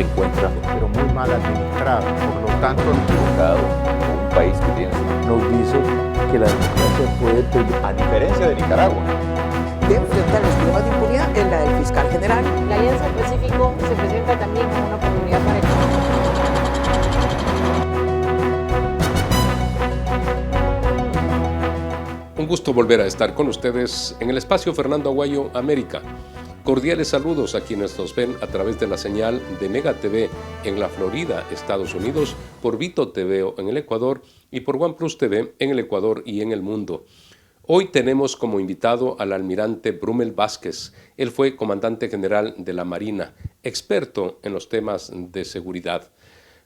encuentra, pero muy mal administrado. Por lo tanto, equivocado, un país que tiene, nos dice que la democracia puede tener, a diferencia de Nicaragua, de enfrentar los problemas de impunidad en la del fiscal general. La Alianza del Pacífico se presenta también como una oportunidad para el Un gusto volver a estar con ustedes en el espacio Fernando Aguayo América. Cordiales saludos a quienes nos ven a través de la señal de Mega TV en la Florida, Estados Unidos, por Vito TV en el Ecuador y por OnePlus TV en el Ecuador y en el mundo. Hoy tenemos como invitado al almirante Brumel Vázquez. Él fue comandante general de la Marina, experto en los temas de seguridad.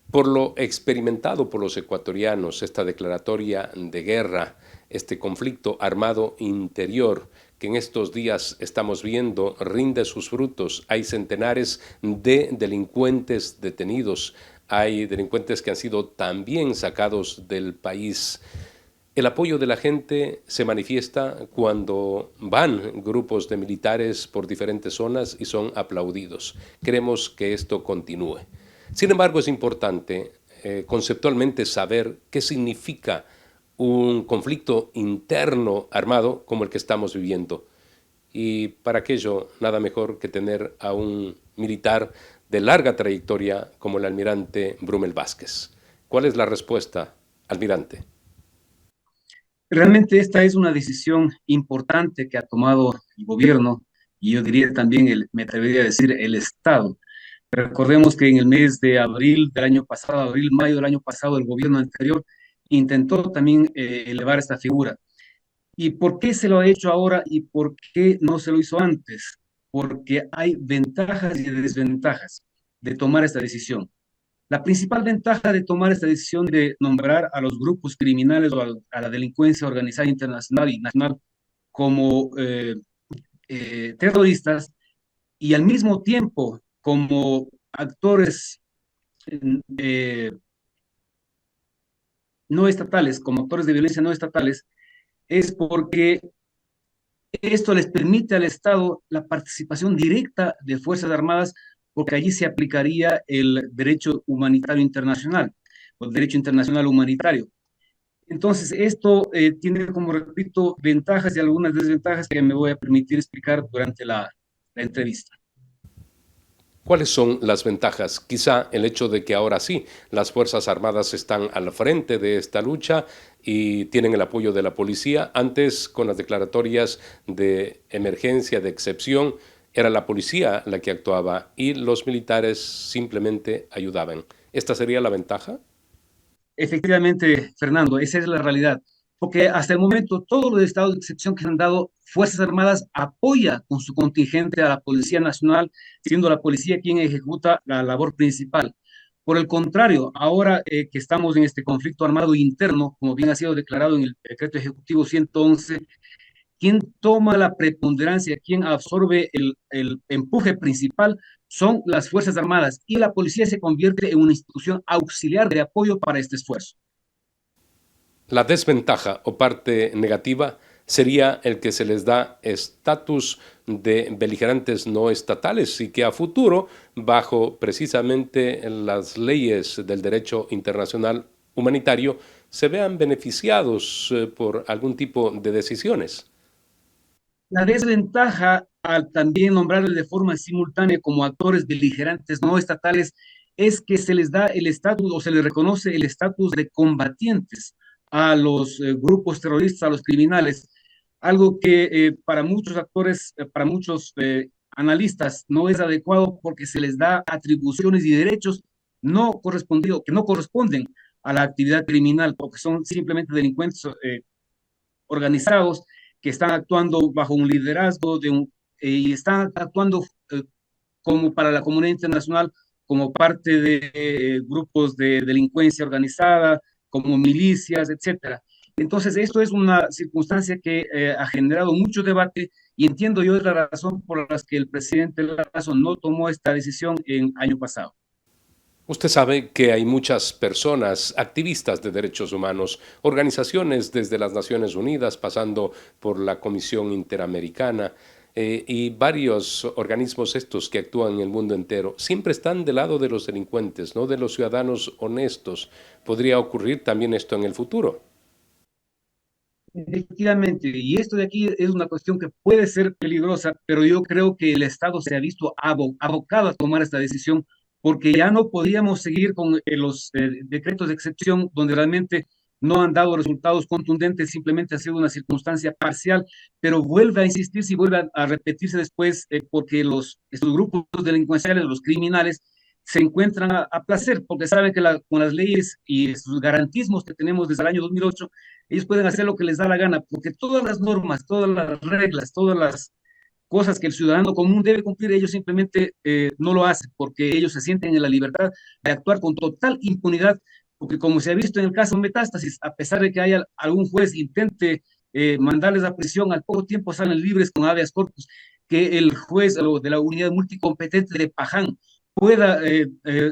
Por lo experimentado por los ecuatorianos, esta declaratoria de guerra, este conflicto armado interior que en estos días estamos viendo rinde sus frutos. Hay centenares de delincuentes detenidos, hay delincuentes que han sido también sacados del país. El apoyo de la gente se manifiesta cuando van grupos de militares por diferentes zonas y son aplaudidos. Queremos que esto continúe. Sin embargo, es importante conceptualmente saber qué significa un conflicto interno armado como el que estamos viviendo. Y para aquello, nada mejor que tener a un militar de larga trayectoria como el almirante Brumel Vázquez. ¿Cuál es la respuesta, almirante? Realmente esta es una decisión importante que ha tomado el gobierno y yo diría también, me atrevería a decir, el Estado. Recordemos que en el mes de abril del año pasado, abril-mayo del año pasado, el gobierno anterior intentó también elevar esta figura. ¿Y por qué se lo ha hecho ahora y por qué no se lo hizo antes? Porque hay ventajas y desventajas de tomar esta decisión. La principal ventaja de tomar esta decisión de nombrar a los grupos criminales o a la delincuencia organizada internacional y nacional como terroristas y al mismo tiempo como actores eh, no estatales, como actores de violencia no estatales, es porque esto les permite al Estado la participación directa de Fuerzas Armadas, porque allí se aplicaría el derecho humanitario internacional, o el derecho internacional humanitario. Entonces, esto tiene, como repito, ventajas y algunas desventajas que me voy a permitir explicar durante la entrevista. ¿Cuáles son las ventajas? Quizá el hecho de que ahora sí, las Fuerzas Armadas están al frente de esta lucha y tienen el apoyo de la policía. Antes, con las declaratorias de emergencia, de excepción, era la policía la que actuaba y los militares simplemente ayudaban. ¿Esta sería la ventaja? Efectivamente, Fernando, esa es la realidad. Porque hasta el momento todos los estados de excepción que han dado Fuerzas Armadas apoya con su contingente a la Policía Nacional, siendo la policía quien ejecuta la labor principal. Por el contrario, ahora que estamos en este conflicto armado interno, como bien ha sido declarado en el decreto ejecutivo 111, quien toma la preponderancia, quien absorbe el empuje principal son las Fuerzas Armadas y la policía se convierte en una institución auxiliar de apoyo para este esfuerzo. La desventaja o parte negativa sería el que se les da estatus de beligerantes no estatales y que a futuro, bajo precisamente las leyes del derecho internacional humanitario, se vean beneficiados por algún tipo de decisiones. La desventaja al también nombrarles de forma simultánea como actores beligerantes no estatales es que se les da el estatus o se les reconoce el estatus de combatientes a los grupos terroristas, a los criminales, algo que para muchos actores, para muchos analistas no es adecuado porque se les da atribuciones y derechos no correspondidos, que no corresponden a la actividad criminal, porque son simplemente delincuentes organizados que están actuando bajo un liderazgo y están actuando como para la comunidad internacional, como parte de grupos de delincuencia organizada, como milicias, etcétera. Entonces, esto es una circunstancia que ha generado mucho debate y entiendo yo es la razón por la que el presidente Lazo no tomó esta decisión el año pasado. Usted sabe que hay muchas personas, activistas de derechos humanos, organizaciones desde las Naciones Unidas, pasando por la Comisión Interamericana, y varios organismos estos que actúan en el mundo entero siempre están del lado de los delincuentes, no de los ciudadanos honestos. ¿Podría ocurrir también esto en el futuro? Efectivamente, y esto de aquí es una cuestión que puede ser peligrosa, pero yo creo que el Estado se ha visto abocado a tomar esta decisión porque ya no podíamos seguir con los decretos de excepción donde realmente no han dado resultados contundentes, simplemente ha sido una circunstancia parcial, pero vuelve a insistirse y vuelve a repetirse después porque estos grupos delincuenciales, los criminales, se encuentran a placer porque saben que con las leyes y sus garantismos que tenemos desde el año 2008, ellos pueden hacer lo que les da la gana, porque todas las normas, todas las reglas, todas las cosas que el ciudadano común debe cumplir, ellos simplemente no lo hacen, porque ellos se sienten en la libertad de actuar con total impunidad, porque como se ha visto en el caso Metástasis, a pesar de que haya algún juez intente mandarles a prisión, al poco tiempo salen libres con habeas corpus, que el juez de la unidad multicompetente de Paján pueda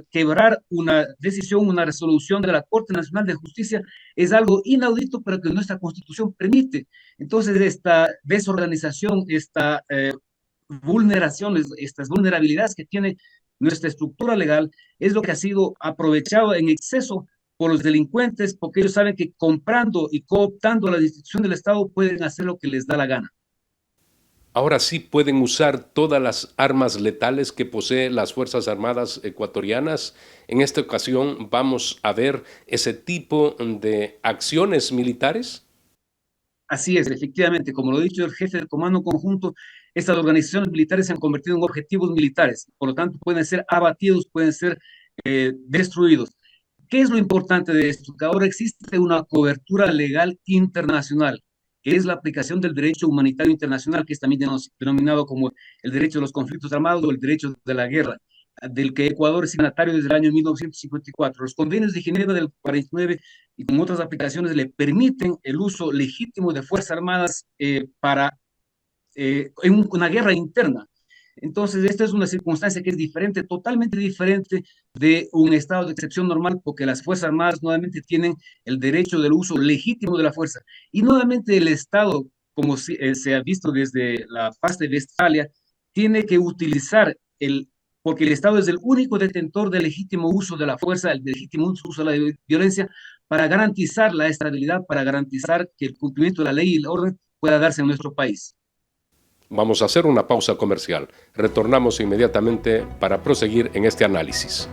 quebrar una decisión, una resolución de la Corte Nacional de Justicia, es algo inaudito, pero que nuestra Constitución permite. Entonces, esta desorganización, esta vulneración, estas vulnerabilidades que tiene nuestra estructura legal, es lo que ha sido aprovechado en exceso por los delincuentes, porque ellos saben que comprando y cooptando la institución del Estado pueden hacer lo que les da la gana. Ahora sí pueden usar todas las armas letales que poseen las Fuerzas Armadas ecuatorianas. En esta ocasión vamos a ver ese tipo de acciones militares. Así es, efectivamente, como lo ha dicho el jefe del Comando Conjunto, estas organizaciones militares se han convertido en objetivos militares, por lo tanto pueden ser abatidos, pueden ser destruidos. ¿Qué es lo importante de esto? Que ahora existe una cobertura legal internacional, que es la aplicación del derecho humanitario internacional, que es también denominado como el derecho de los conflictos armados o el derecho de la guerra, del que Ecuador es signatario desde el año 1954. Los convenios de Ginebra del 49 y con otras aplicaciones le permiten el uso legítimo de Fuerzas Armadas en una guerra interna. Entonces, esta es una circunstancia que es diferente, totalmente diferente de un estado de excepción normal, porque las Fuerzas Armadas nuevamente tienen el derecho del uso legítimo de la fuerza. Y nuevamente el Estado, como se ha visto desde la paz de Westfalia, tiene que utilizar porque el Estado es el único detentor del legítimo uso de la fuerza, el legítimo uso de la violencia, para garantizar la estabilidad, para garantizar que el cumplimiento de la ley y el orden pueda darse en nuestro país. Vamos a hacer una pausa comercial. Retornamos inmediatamente para proseguir en este análisis.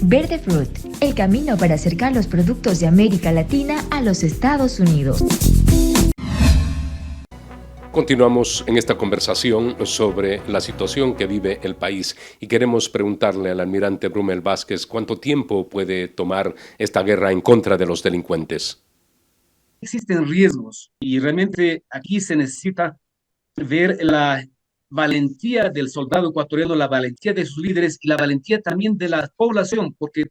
Verde Fruit, el camino para acercar los productos de América Latina a los Estados Unidos. Continuamos en esta conversación sobre la situación que vive el país y queremos preguntarle al almirante Brumel Vázquez cuánto tiempo puede tomar esta guerra en contra de los delincuentes. Existen riesgos y realmente aquí se necesita ver la valentía del soldado ecuatoriano, la valentía de sus líderes y la valentía también de la población, porque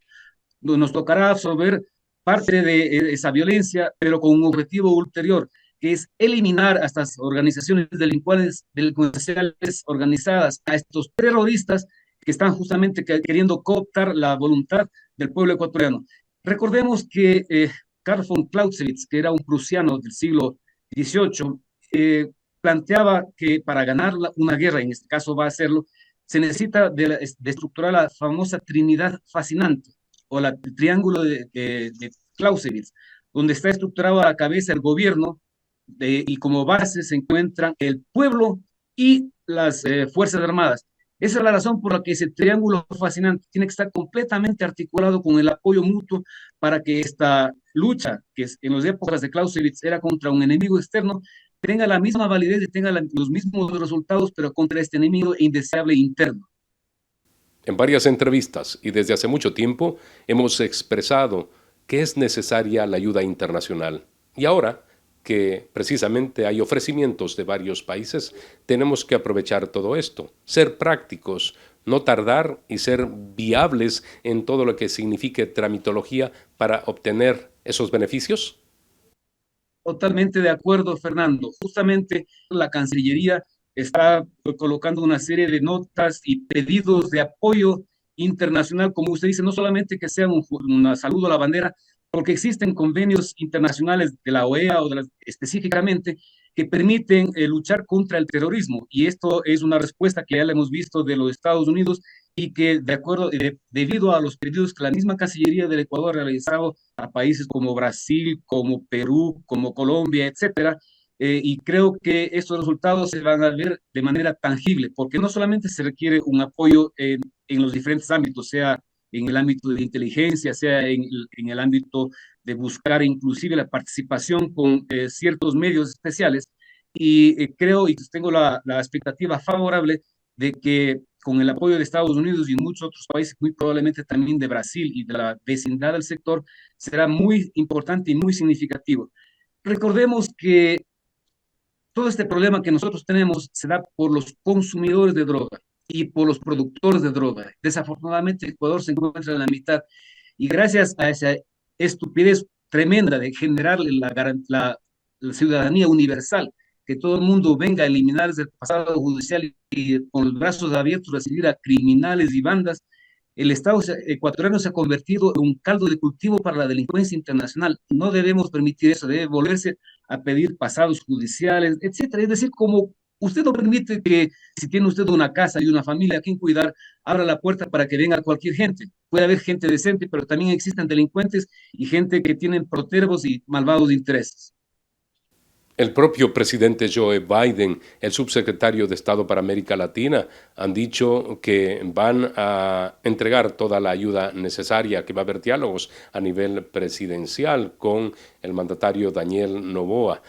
nos tocará absorber parte de esa violencia, pero con un objetivo ulterior, que es eliminar a estas organizaciones delincuenciales organizadas, a estos terroristas que están justamente queriendo cooptar la voluntad del pueblo ecuatoriano. Recordemos que Karl von Clausewitz, que era un prusiano del siglo XVIII, planteaba que para ganar una guerra, en este caso va a hacerlo, se necesita de estructurar la famosa Trinidad Fascinante, o el triángulo de Clausewitz, donde está estructurado a la cabeza el gobierno, y como base se encuentran el pueblo y las Fuerzas Armadas. Esa es la razón por la que ese triángulo fascinante tiene que estar completamente articulado con el apoyo mutuo para que esta lucha, que en las épocas de Clausewitz era contra un enemigo externo, tenga la misma validez y tenga los mismos resultados, pero contra este enemigo indeseable interno. En varias entrevistas y desde hace mucho tiempo hemos expresado que es necesaria la ayuda internacional. Y ahora que precisamente hay ofrecimientos de varios países, tenemos que aprovechar todo esto, ser prácticos, no tardar y ser viables en todo lo que signifique tramitología para obtener esos beneficios? Totalmente de acuerdo, Fernando. Justamente la Cancillería está colocando una serie de notas y pedidos de apoyo internacional, como usted dice, no solamente que sea un saludo a la bandera, porque existen convenios internacionales de la OEA o específicamente que permiten luchar contra el terrorismo. Y esto es una respuesta que ya la hemos visto de los Estados Unidos y que de acuerdo, debido a los pedidos que la misma Cancillería del Ecuador ha realizado a países como Brasil, como Perú, como Colombia, etcétera, y creo que estos resultados se van a ver de manera tangible, porque no solamente se requiere un apoyo en los diferentes ámbitos, sea en el ámbito de inteligencia, sea en el ámbito de buscar inclusive la participación con ciertos medios especiales, y creo y tengo la expectativa favorable de que con el apoyo de Estados Unidos y muchos otros países, muy probablemente también de Brasil y de la vecindad del sector, será muy importante y muy significativo. Recordemos que todo este problema que nosotros tenemos se da por los consumidores de droga y por los productores de droga. Desafortunadamente, Ecuador se encuentra en la mitad y gracias a esa estupidez tremenda de generarle la ciudadanía universal, que todo el mundo venga a eliminar el pasado judicial y con los brazos abiertos recibir a criminales y bandas, el Estado ecuatoriano se ha convertido en un caldo de cultivo para la delincuencia internacional. No debemos permitir eso, debe volverse a pedir pasados judiciales, etcétera. Es decir, como usted no permite que si tiene usted una casa y una familia a quien cuidar, abra la puerta para que venga cualquier gente. Puede haber gente decente, pero también existen delincuentes y gente que tienen protervos y malvados intereses. El propio presidente Joe Biden, el subsecretario de Estado para América Latina, han dicho que van a entregar toda la ayuda necesaria, que va a haber diálogos a nivel presidencial con el mandatario Daniel Noboa.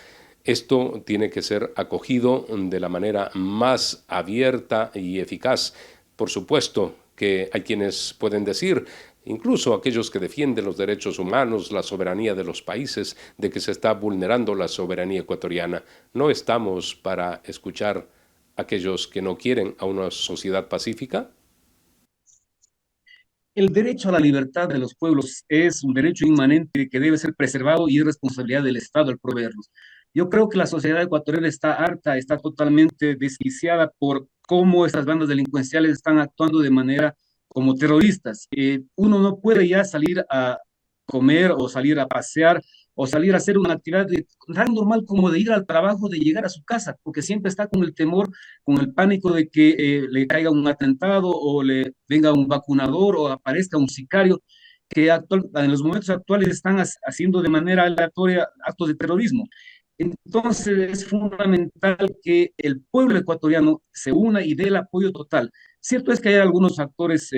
Esto tiene que ser acogido de la manera más abierta y eficaz. Por supuesto que hay quienes pueden decir, incluso aquellos que defienden los derechos humanos, la soberanía de los países, de que se está vulnerando la soberanía ecuatoriana. No estamos para escuchar a aquellos que no quieren a una sociedad pacífica. El derecho a la libertad de los pueblos es un derecho inmanente que debe ser preservado y es responsabilidad del Estado el proveerlos. Yo creo que la sociedad ecuatoriana está harta, está totalmente desquiciada por cómo estas bandas delincuenciales están actuando de manera como terroristas. Uno no puede ya salir a comer o salir a pasear o salir a hacer una actividad tan normal como de ir al trabajo, de llegar a su casa, porque siempre está con el temor, con el pánico de que le caiga un atentado o le venga un vacunador o aparezca un sicario que en los momentos actuales están haciendo de manera aleatoria actos de terrorismo. Entonces es fundamental que el pueblo ecuatoriano se una y dé el apoyo total. Cierto es que hay algunos actores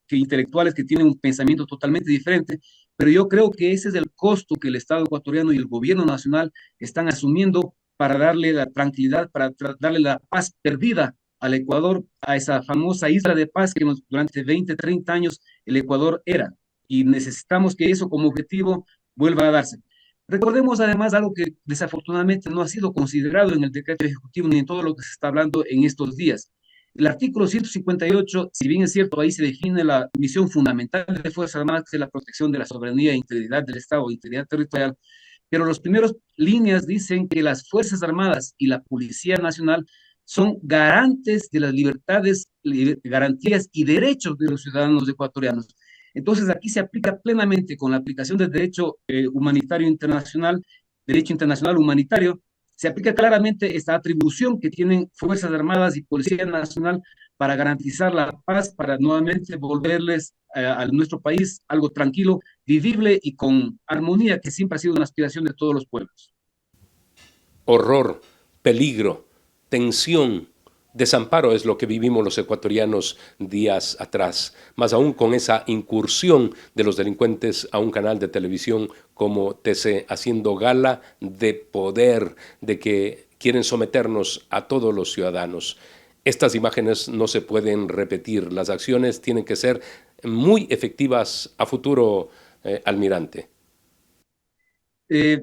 intelectuales que tienen un pensamiento totalmente diferente, pero yo creo que ese es el costo que el Estado ecuatoriano y el gobierno nacional están asumiendo para darle la tranquilidad, para darle la paz perdida al Ecuador, a esa famosa isla de paz que durante 20, 30 años el Ecuador era. Y necesitamos que eso como objetivo vuelva a darse. Recordemos además algo que desafortunadamente no ha sido considerado en el decreto ejecutivo ni en todo lo que se está hablando en estos días. El artículo 158, si bien es cierto, ahí se define la misión fundamental de Fuerzas Armadas, que es la protección de la soberanía e integridad del Estado, integridad territorial, pero las primeras líneas dicen que las Fuerzas Armadas y la Policía Nacional son garantes de las libertades, garantías y derechos de los ciudadanos ecuatorianos. Entonces aquí se aplica plenamente con la aplicación del derecho humanitario internacional, derecho internacional humanitario, se aplica claramente esta atribución que tienen Fuerzas Armadas y Policía Nacional para garantizar la paz, para nuevamente volverles a nuestro país algo tranquilo, vivible y con armonía, que siempre ha sido una aspiración de todos los pueblos. Horror, peligro, tensión, desamparo es lo que vivimos los ecuatorianos días atrás, más aún con esa incursión de los delincuentes a un canal de televisión como TC, haciendo gala de poder, de que quieren someternos a todos los ciudadanos. Estas imágenes no se pueden repetir, las acciones tienen que ser muy efectivas a futuro, almirante.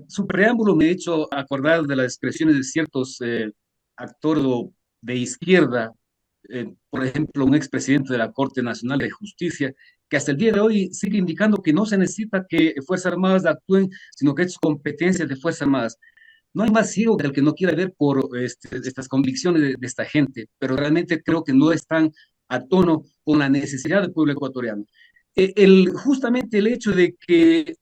Su preámbulo me ha hecho acordar de las expresiones de ciertos actores de izquierda, por ejemplo, un expresidente de la Corte Nacional de Justicia, que hasta el día de hoy sigue indicando que no se necesita que Fuerzas Armadas actúen, sino que es competencia de Fuerzas Armadas. No hay más ciego que el que no quiera ver por estas convicciones de esta gente, pero realmente creo que no están a tono con la necesidad del pueblo ecuatoriano. Justamente el hecho de que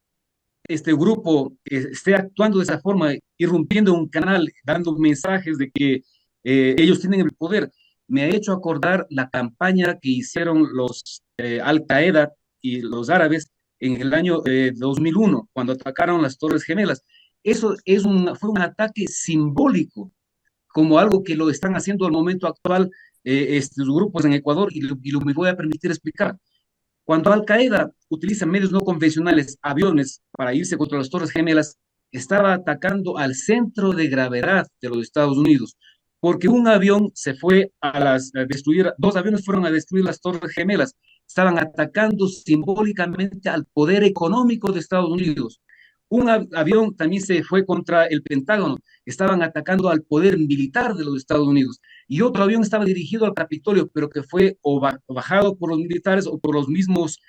este grupo esté actuando de esa forma, irrumpiendo un canal, dando mensajes de que ellos tienen el poder, me ha hecho acordar la campaña que hicieron los Al-Qaeda y los árabes en el año 2001, cuando atacaron las Torres Gemelas. Eso fue un ataque simbólico, como algo que lo están haciendo al momento actual estos grupos en Ecuador, y me voy a permitir explicar. Cuando Al-Qaeda utiliza medios no convencionales, aviones, para irse contra las Torres Gemelas, estaba atacando al centro de gravedad de los Estados Unidos, porque un avión se fue a destruir, dos aviones fueron a destruir las Torres Gemelas, estaban atacando simbólicamente al poder económico de Estados Unidos. Un avión también se fue contra el Pentágono, estaban atacando al poder militar de los Estados Unidos. Y otro avión estaba dirigido al Capitolio, pero que fue bajado por los militares o por los mismos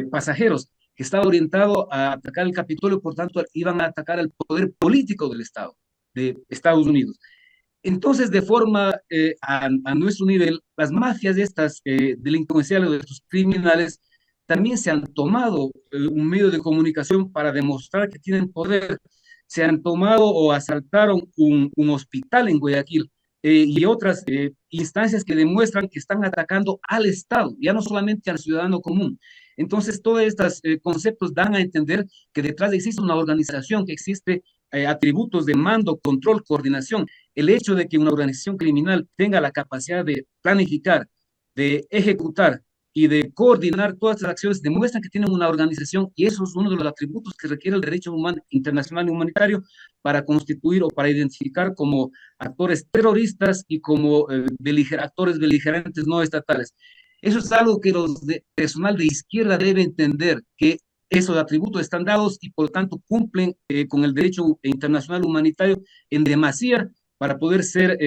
pasajeros, que estaba orientado a atacar el Capitolio, por tanto iban a atacar el poder político del Estado, de Estados Unidos. Entonces, de forma a nuestro nivel, las mafias de estas delincuenciales, de estos criminales, también se han tomado un medio de comunicación para demostrar que tienen poder. Se han tomado o asaltaron un hospital en Guayaquil y otras instancias que demuestran que están atacando al Estado, ya no solamente al ciudadano común. Entonces, todos estos conceptos dan a entender que detrás existe una organización, que existe atributos de mando, control, coordinación. El hecho de que una organización criminal tenga la capacidad de planificar, de ejecutar y de coordinar todas estas acciones demuestran que tienen una organización, y eso es uno de los atributos que requiere el derecho humano, internacional y humanitario para constituir o para identificar como actores terroristas y como actores beligerantes no estatales. Eso es algo que personal de izquierda debe entender, que esos atributos están dados y por lo tanto cumplen con el derecho internacional humanitario en demasía para poder ser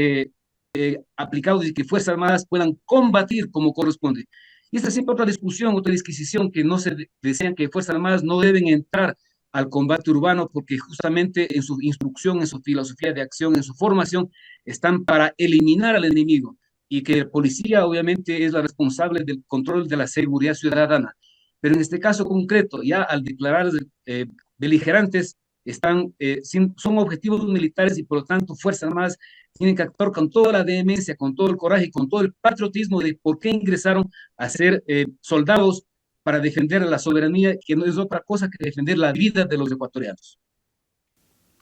aplicados y que Fuerzas Armadas puedan combatir como corresponde. Y esta es siempre otra discusión, otra disquisición, que no se desean que Fuerzas Armadas no deben entrar al combate urbano, porque justamente en su instrucción, en su filosofía de acción, en su formación, están para eliminar al enemigo, y que la policía obviamente es la responsable del control de la seguridad ciudadana. Pero en este caso concreto, ya al declarar beligerantes, son objetivos militares, y por lo tanto Fuerzas Armadas tienen que actuar con toda la vehemencia, con todo el coraje y con todo el patriotismo de por qué ingresaron a ser soldados para defender la soberanía, que no es otra cosa que defender la vida de los ecuatorianos.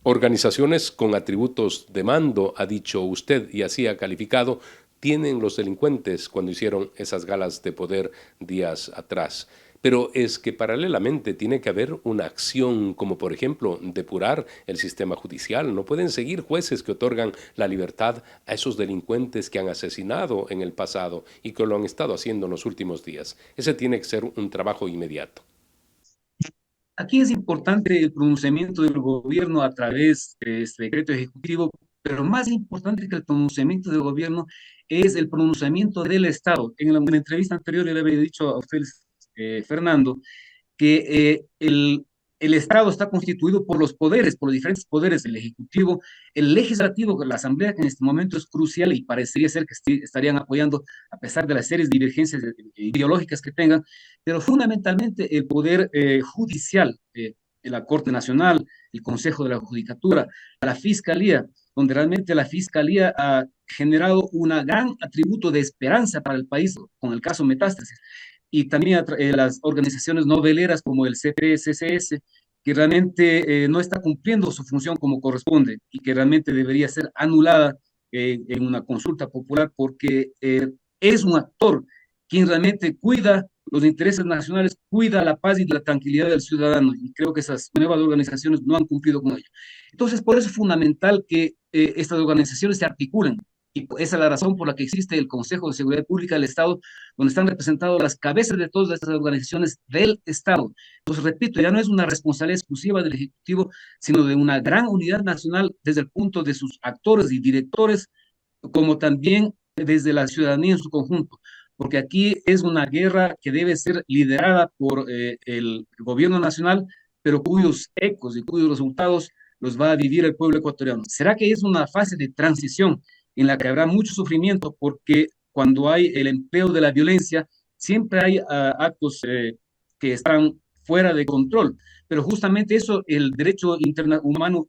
Organizaciones con atributos de mando, ha dicho usted, y así ha calificado, tienen los delincuentes cuando hicieron esas galas de poder días atrás. Pero es que paralelamente tiene que haber una acción, como por ejemplo depurar el sistema judicial. No pueden seguir jueces que otorgan la libertad a esos delincuentes que han asesinado en el pasado y que lo han estado haciendo en los últimos días. Ese tiene que ser un trabajo inmediato. Aquí es importante el pronunciamiento del gobierno a través de este decreto ejecutivo, pero más importante que el pronunciamiento del gobierno es el pronunciamiento del Estado. En una entrevista anterior yo le había dicho a ustedes, Fernando, que el Estado está constituido por los poderes, por los diferentes poderes, el Ejecutivo, el Legislativo, la Asamblea, que en este momento es crucial y parecería ser que estarían apoyando a pesar de las serias divergencias ideológicas que tengan, pero fundamentalmente el Poder Judicial, la Corte Nacional, el Consejo de la Judicatura, la Fiscalía, donde realmente la Fiscalía ha generado un gran atributo de esperanza para el país con el caso Metástasis, y también las organizaciones noveleras como el CPSCS, que realmente no está cumpliendo su función como corresponde y que realmente debería ser anulada en una consulta popular, porque es un actor quien realmente cuida los intereses nacionales, cuida la paz y la tranquilidad del ciudadano, y creo que esas nuevas organizaciones no han cumplido con ello. Entonces, por eso es fundamental que estas organizaciones se articulen, Y esa es la razón por la que existe el Consejo de Seguridad Pública del Estado, donde están representados las cabezas de todas estas organizaciones del Estado. Entonces, repito, ya no es una responsabilidad exclusiva del Ejecutivo, sino de una gran unidad nacional desde el punto de sus actores y directores, como también desde la ciudadanía en su conjunto, porque aquí es una guerra que debe ser liderada por el gobierno nacional, pero cuyos ecos y cuyos resultados los va a vivir el pueblo ecuatoriano. ¿Será que es una fase de transición en la que habrá mucho sufrimiento? Porque cuando hay el empleo de la violencia, siempre hay actos que están fuera de control. Pero justamente eso, el derecho humano,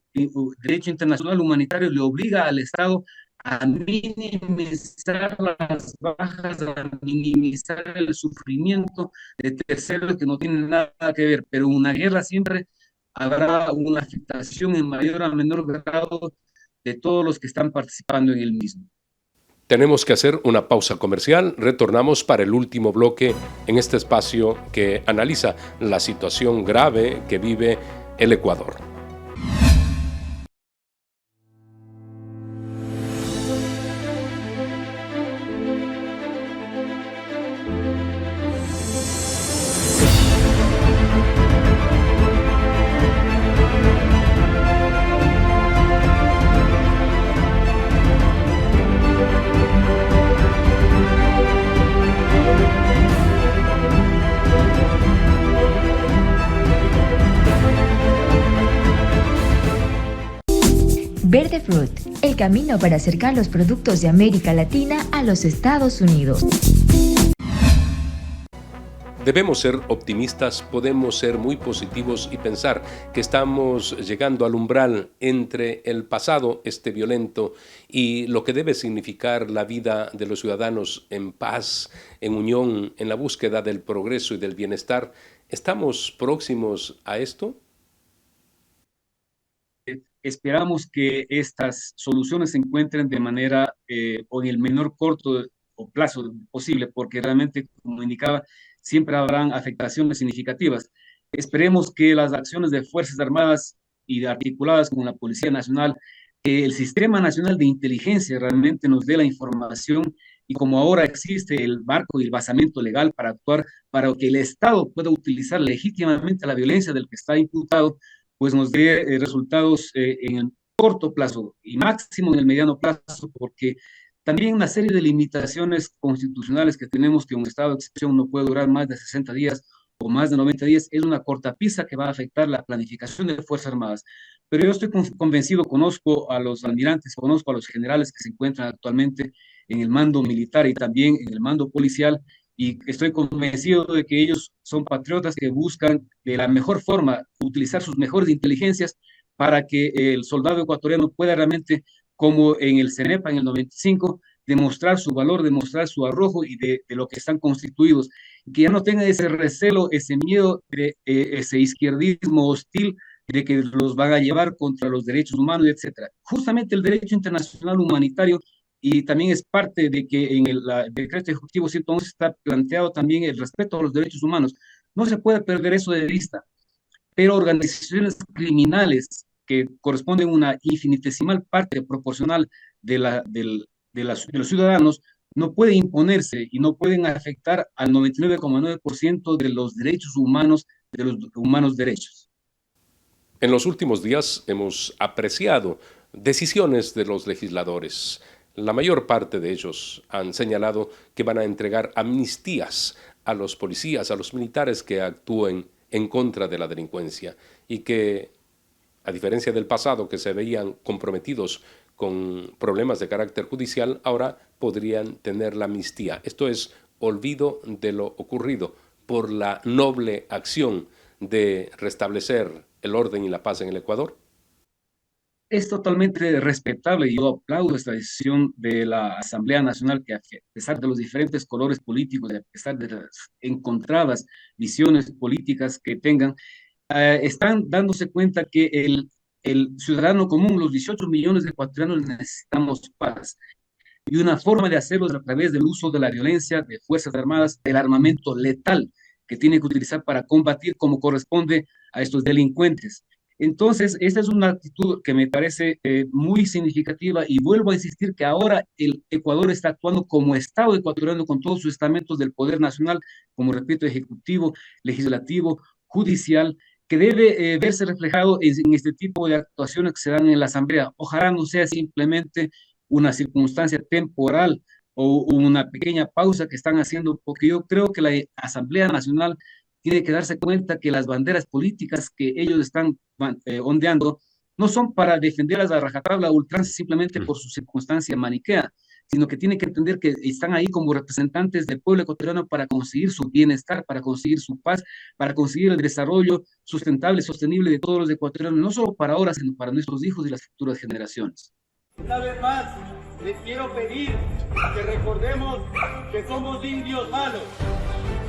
derecho internacional humanitario le obliga al Estado a minimizar las bajas, a minimizar el sufrimiento de terceros que no tienen nada que ver, pero una guerra siempre habrá una afectación en mayor o menor grado de todos los que están participando en el mismo. Tenemos que hacer una pausa comercial. Retornamos para el último bloque en este espacio que analiza la situación grave que vive el Ecuador. Verde Fruit, el camino para acercar los productos de América Latina a los Estados Unidos. Debemos ser optimistas, podemos ser muy positivos y pensar que estamos llegando al umbral entre el pasado violento y lo que debe significar la vida de los ciudadanos en paz, en unión, en la búsqueda del progreso y del bienestar. ¿Estamos próximos a esto? Esperamos que estas soluciones se encuentren de manera o en el menor corto o plazo posible, porque realmente, como indicaba, siempre habrán afectaciones significativas. Esperemos que las acciones de Fuerzas Armadas y articuladas con la Policía Nacional, que el Sistema Nacional de Inteligencia realmente nos dé la información, y como ahora existe el marco y el basamento legal para actuar, para que el Estado pueda utilizar legítimamente la violencia del que está imputado, pues nos dé resultados en el corto plazo y máximo en el mediano plazo, porque también una serie de limitaciones constitucionales que tenemos, que un estado de excepción no puede durar más de 60 días o más de 90 días, es una cortapisa que va a afectar la planificación de Fuerzas Armadas. Pero yo estoy convencido, conozco a los almirantes, conozco a los generales que se encuentran actualmente en el mando militar y también en el mando policial, y estoy convencido de que ellos son patriotas que buscan de la mejor forma utilizar sus mejores inteligencias para que el soldado ecuatoriano pueda realmente, como en el CENEPA en el 95, demostrar su valor, demostrar su arrojo y de lo que están constituidos, y que ya no tenga ese recelo, ese miedo de ese izquierdismo hostil de que los van a llevar contra los derechos humanos, etcétera. Justamente el derecho internacional humanitario, y también es parte de que en el decreto ejecutivo 111 está planteado también el respeto a los derechos humanos. No se puede perder eso de vista, pero organizaciones criminales que corresponden a una infinitesimal parte proporcional de los ciudadanos no pueden imponerse y no pueden afectar al 99,9% de los derechos humanos, de los humanos derechos. En los últimos días hemos apreciado decisiones de los legisladores. La mayor parte de ellos han señalado que van a entregar amnistías a los policías, a los militares que actúen en contra de la delincuencia y que, a diferencia del pasado, que se veían comprometidos con problemas de carácter judicial, ahora podrían tener la amnistía. Esto es olvido de lo ocurrido por la noble acción de restablecer el orden y la paz en el Ecuador. Es totalmente respetable y yo aplaudo esta decisión de la Asamblea Nacional, que a pesar de los diferentes colores políticos, a pesar de las encontradas visiones políticas que tengan, están dándose cuenta que el ciudadano común, los 18 millones de ecuatorianos, necesitamos paz. Y una forma de hacerlo es a través del uso de la violencia, de Fuerzas Armadas, del armamento letal que tiene que utilizar para combatir como corresponde a estos delincuentes. Entonces, esta es una actitud que me parece muy significativa y vuelvo a insistir que ahora el Ecuador está actuando como Estado ecuatoriano con todos sus estamentos del poder nacional, como repito, ejecutivo, legislativo, judicial, que debe verse reflejado en este tipo de actuaciones que se dan en la Asamblea. Ojalá no sea simplemente una circunstancia temporal o una pequeña pausa que están haciendo, porque yo creo que la Asamblea Nacional tiene que darse cuenta que las banderas políticas que ellos están ondeando no son para defenderlas a rajatabla o ultranza simplemente por su circunstancia maniquea, sino que tienen que entender que están ahí como representantes del pueblo ecuatoriano para conseguir su bienestar, para conseguir su paz, para conseguir el desarrollo sustentable, sostenible de todos los ecuatorianos, no solo para ahora, sino para nuestros hijos y las futuras generaciones. Una vez más, les quiero pedir que recordemos que somos indios malos,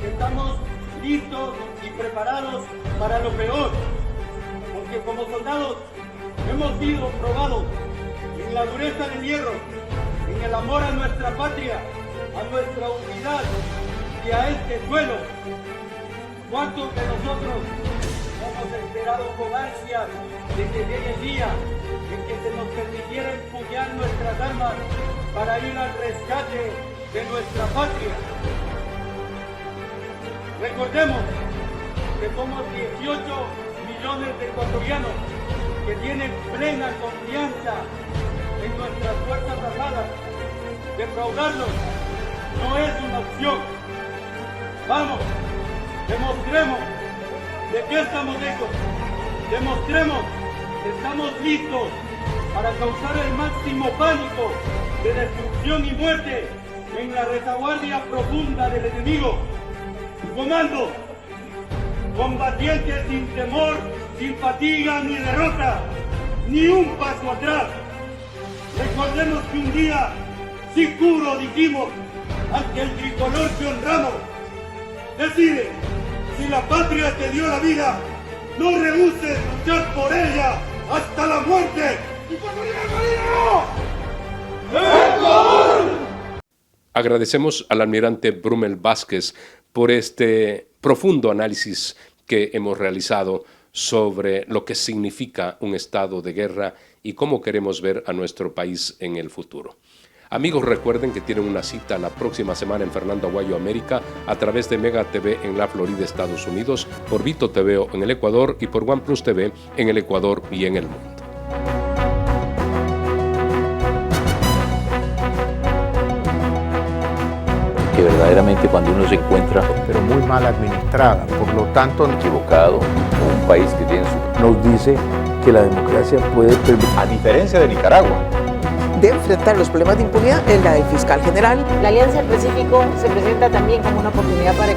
que estamos listos y preparados para lo peor, porque como soldados hemos sido probados en la dureza del hierro, en el amor a nuestra patria, a nuestra unidad y a este suelo. ¿Cuántos de nosotros hemos esperado con ansias de que llegue el día en que se nos permitiera empuñar nuestras armas para ir al rescate de nuestra patria? Recordemos que somos 18 millones de ecuatorianos que tienen plena confianza en nuestras fuerzas armadas. Defraudarlos no es una opción. Vamos, demostremos de qué estamos hechos. Demostremos que estamos listos para causar el máximo pánico de destrucción y muerte en la retaguardia profunda del enemigo. Comando, combatientes sin temor, sin fatiga ni derrota, ni un paso atrás. Recordemos que un día, sí juro dijimos, ante el tricolor que honramos, decide, si la patria te dio la vida, no rehuses luchar por ella hasta la muerte. ¡Y cuando llegue el ¡Ecuador! Agradecemos al almirante Brummel Vázquez por este profundo análisis que hemos realizado sobre lo que significa un estado de guerra y cómo queremos ver a nuestro país en el futuro. Amigos, recuerden que tienen una cita la próxima semana en Fernando Aguayo, América, a través de Mega TV en la Florida, Estados Unidos, por Vito TV en el Ecuador y por OnePlus TV en el Ecuador y en el mundo. Que verdaderamente cuando uno se encuentra pero muy mal administrada. Por lo tanto, equivocado, o un país que tiene nos dice que la democracia puede permitir, a diferencia de Nicaragua, de enfrentar los problemas de impunidad en la del fiscal general. La Alianza del Pacífico se presenta también como una oportunidad para